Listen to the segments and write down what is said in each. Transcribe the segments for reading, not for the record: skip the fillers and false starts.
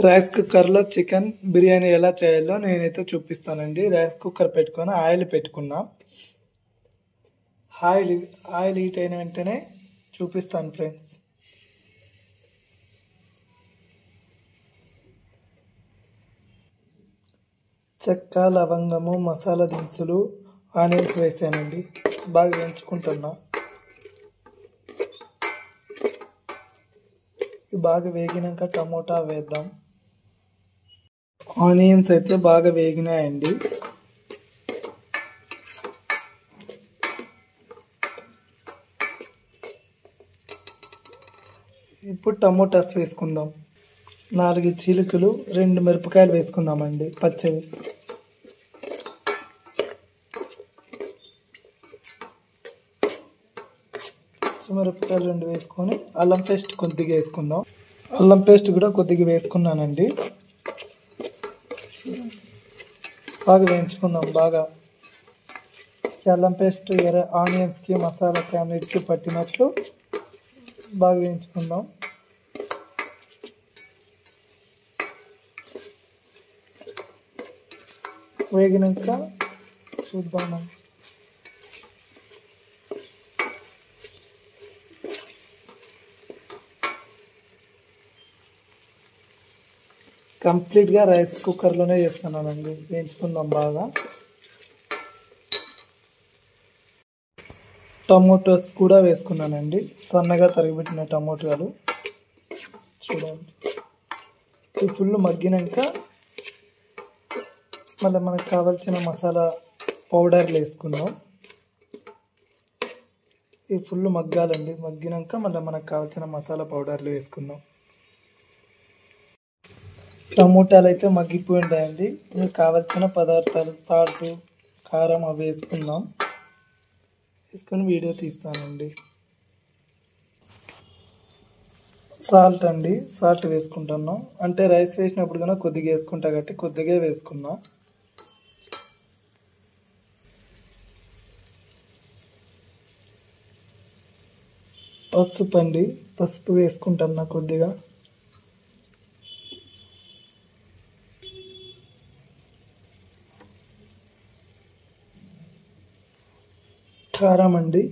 Rice కుక్కర్లో chicken biryani ఎలా చేయాలో నేనైతే చూపిస్తానండి. రైస్ కుక్కర్ పెట్టుకొని ఆయిల్ పెట్టుకున్నా. ఆయిల్ హీట్ అయిన వెంటనే చూపిస్తాను ఫ్రెండ్స్. చెక్క, లవంగము, మసాలా దినుసులు, ఆనియన్స్ వేసానండి. బాగా వేయించుకుంటున్నా. బాగా వేగినాక టమోటా వేద్దాం. ఆనియన్స్ అయితే బాగా వేగినాయండి. ఇప్పుడు టమోటాస్ వేసుకుందాం. 4 చీలికలు, 2 మిరపకాయలు వేసుకుందామండి పచ్చవి. పచ్చిమిరపకాయలు 2 వేసుకొని అల్లం పేస్ట్ కొద్దిగా వేసుకుందాం. అల్లం పేస్ట్ కూడా కొద్దిగా వేసుకున్నానండి. బాగా వేయించుకుందాం. బాగా అల్లం పేస్ట్ ఆనియన్స్కి, మసాలాకి అన్నిటికీ పట్టినట్లు బాగా వేయించుకుందాం. వేగినాక చూద్దాము. కంప్లీట్గా రైస్ కుక్కర్లోనే చేస్తున్నానండి. వేయించుకుందాం బాగా. టమోటోస్ కూడా వేసుకున్నానండి. సన్నగా తరిగిపెట్టిన టమోటాలు చూడండి. ఇవి ఫుల్ మగ్గినాక మళ్ళీ మనకు కావాల్సిన మసాలా పౌడర్లు వేసుకుందాం. ఇవి ఫుల్ మగ్గాలండి. మగ్గినాక మళ్ళీ మనకు కావాల్సిన మసాలా పౌడర్లు వేసుకుందాం. టమోటాలు అయితే మగ్గిపోయి ఉంటాయండి. మీకు కావాల్సిన పదార్థాలు సాల్ట్, కారం అవి వేసుకుందాం. వేసుకొని వీడియో తీస్తానండి. సాల్ట్ అండి, సాల్ట్ వేసుకుంటున్నాం. అంటే రైస్ వేసినప్పుడు కన్నా కొద్దిగా వేసుకుంటా కాబట్టి కొద్దిగా వేసుకున్నా. పసుపు అండి, పసుపు వేసుకుంటున్నా కొద్దిగా. కారం అండి,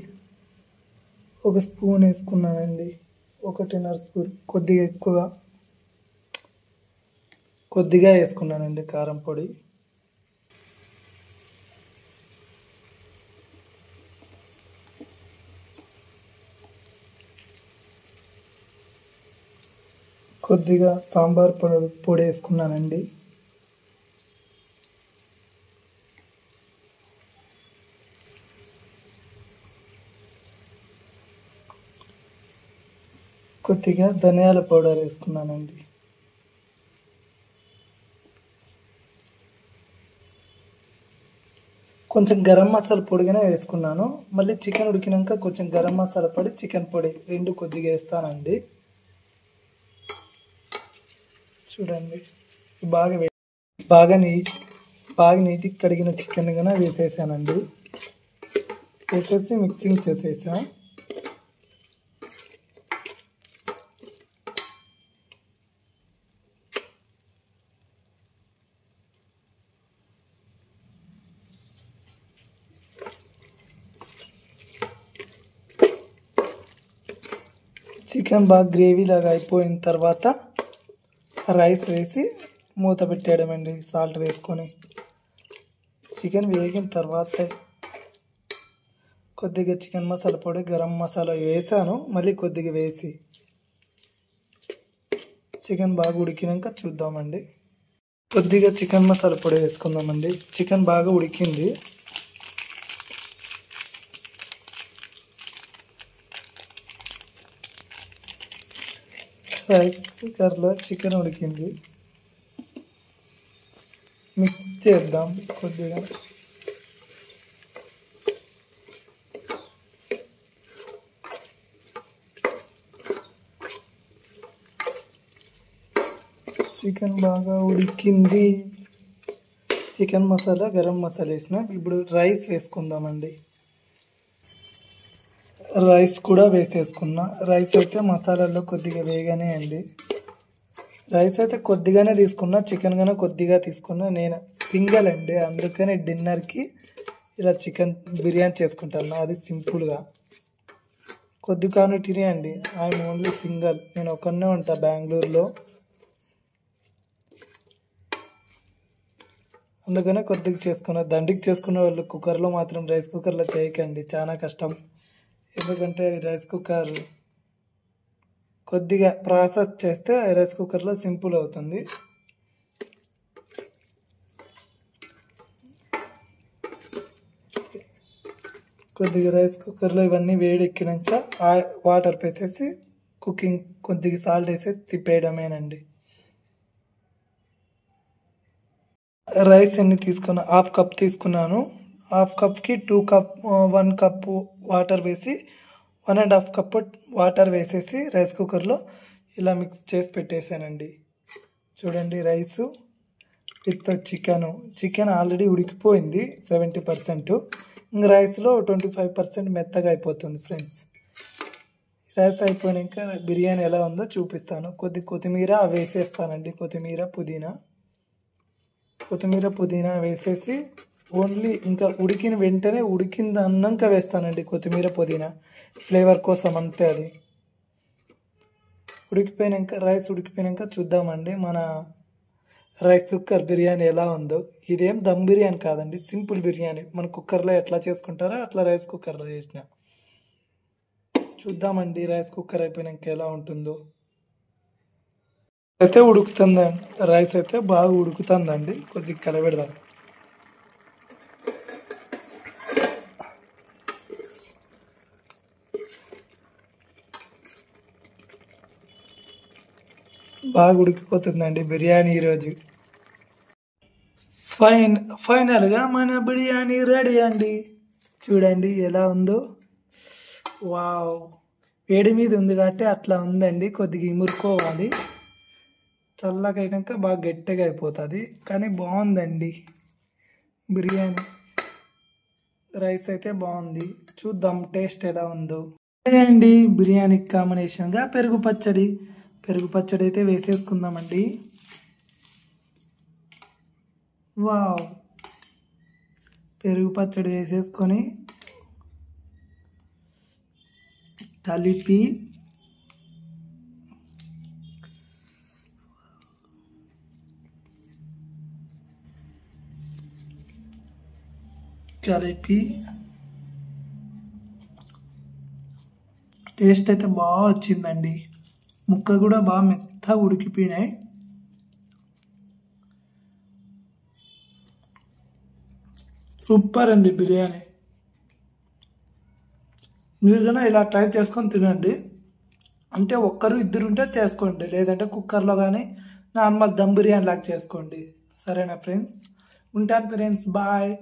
1 స్పూన్ వేసుకున్నానండి. 1.5 స్పూన్, కొద్దిగా వేసుకున్నానండి కారం పొడి. కొద్దిగా సాంబార్ పొడి వేసుకున్నానండి. కొద్దిగా ధనియాల పౌడర్ వేసుకున్నానండి. కొంచెం గరం మసాలా పొడిగానే వేసుకున్నాను. మళ్ళీ చికెన్ ఉడికినాక కొంచెం గరం మసాలా పొడి, చికెన్ పొడి 2 కొద్దిగా వేస్తానండి. చూడండి. బాగా నీట్గా కడిగిన చికెన్ గానే వేసేసానండి. వేసేసి మిక్సింగ్ చేసేసా. చికెన్ బాగా గ్రేవీ లాగా అయిపోయిన తర్వాత రైస్ వేసి మూత పెట్టేయడమండి. సాల్ట్ వేసుకొని చికెన్ వేగిన తర్వాత కొద్దిగా చికెన్ మసాలా పొడి, గరం మసాలా వేసాను. మళ్ళీ కొద్దిగా వేసి చికెన్ బాగా ఉడికినాక చూద్దామండి. కొద్దిగా చికెన్ మసాలా పొడి వేసుకుందామండి. చికెన్ బాగా ఉడికింది. రైస్ కుక్కర్లో చికెన్ ఉడికింది. మిక్స్ చేద్దాం కొద్దిగా. చికెన్ బాగా ఉడికింది. చికెన్ మసాలా, గరం మసాలా వేసిన. ఇప్పుడు రైస్ వేసుకుందామండి. రైస్ కూడా వేసేసుకున్నా. రైస్ అయితే మసాలాలో కొద్దిగా వేగానే అండి. రైస్ అయితే కొద్దిగానే తీసుకున్నా, చికెన్ గానే కొద్దిగా తీసుకున్నా. నేను సింగిల్ అండి, అందుకని డిన్నర్కి ఇలా చికెన్ బిర్యానీ చేసుకుంటాను. అది సింపుల్గా కొద్ది క్వాంటిటీనే అండి. ఐఎమ్ ఓన్లీ సింగిల్, నేను ఒక్కనే ఉంటా బెంగళూరులో, అందుకనే కొద్దిగా చేసుకున్నా. దండికి చేసుకునే వాళ్ళు కుక్కర్లో మాత్రం రైస్ కుక్కర్లో చేయకండి, చాలా కష్టం. ఎందుకంటే రైస్ కుక్కర్ కొద్దిగా ప్రాసెస్ చేస్తే రైస్ కుక్కర్లో సింపుల్ అవుతుంది. కొద్దిగా రైస్ కుక్కర్లో ఇవన్నీ వేడెక్కినాక వాటర్ వేసేసి కుకింగ్ కొద్దిగా సాల్ట్ వేసేసి తిప్పేయడమేనండి. రైస్ ఎన్ని తీసుకున్నా, హాఫ్ కప్ తీసుకున్నాను. హాఫ్ కప్కి 1 కప్పు వాటర్ వేసి 1.5 కప్పు వాటర్ వేసేసి రైస్ కుక్కర్లో ఇలా మిక్స్ చేసి పెట్టేశానండి. చూడండి రైసు విత్ చికెన్ ఆల్రెడీ ఉడికిపోయింది 70%. ఇంకా రైస్లో 25% మెత్తగా అయిపోతుంది ఫ్రెండ్స్. రైస్ అయిపోయాక బిర్యానీ ఎలా ఉందో చూపిస్తాను. కొత్తిమీర వేసేస్తానండి, కొత్తిమీర పుదీనా వేసేసి ఓన్లీ ఇంకా ఉడికిన వెంటనే ఉడికింది అన్నాక వేస్తానండి కొత్తిమీర పుదీనా, ఫ్లేవర్ కోసం అంతే. అది రైస్ ఉడికిపోయాక చూద్దామండి మన రైస్ కుక్కర్ బిర్యానీ ఎలా ఉందో. ఇదేం దమ్ బిర్యానీ కాదండి, సింపుల్ బిర్యానీ. మన కుక్కర్లో ఎట్లా చేసుకుంటారో అట్లా రైస్ కుక్కర్లో చేసిన. చూద్దామండి రైస్ కుక్కర్ అయిపోయాక ఎలా ఉంటుందో. అయితే ఉడుకుతుందండి, రైస్ అయితే బాగా ఉడుకుతుందండి. కొద్దిగా కలబెడదాం. బాగా ఉడికిపోతుందండి బిర్యానీ ఈరోజు. ఫైనల్గా మన బిర్యానీ రెడీ అండి. చూడండి ఎలా ఉందో. వావ్, వేడి మీద ఉంది కాబట్టి అట్లా ఉందండి, కొద్దిగా ఇమురుకోవాలి. చల్లగా అయినాక బాగా గట్టిగా అయిపోతుంది, కానీ బాగుందండి బిర్యానీ. రైస్ అయితే బాగుంది, చూద్దాం టేస్ట్ ఎలా ఉందో. అండి బిర్యానీకి కాంబినేషన్గా పెరుగు పచ్చడి అయితే వేసేసుకుందామండి. వావ్, పెరుగు పచ్చడి వేసేసుకొని కలిపి టేస్ట్ అయితే బాగా వచ్చిందండి. ముక్క కూడా బాగా మెత్తగా ఉడికిపోయినాయి. సూపర్ అండి బిర్యానీ. మీరు కన్నా ఇలా ట్రై చేసుకొని తినండి. అంటే ఒక్కరు ఇద్దరు ఉంటే చేసుకోండి, లేదంటే కుక్కర్లో కానీ నార్మల్ దమ్ బిర్యానీ లాగా చేసుకోండి. సరేనా ఫ్రెండ్స్, ఉంటాను ఫ్రెండ్స్, బాయ్.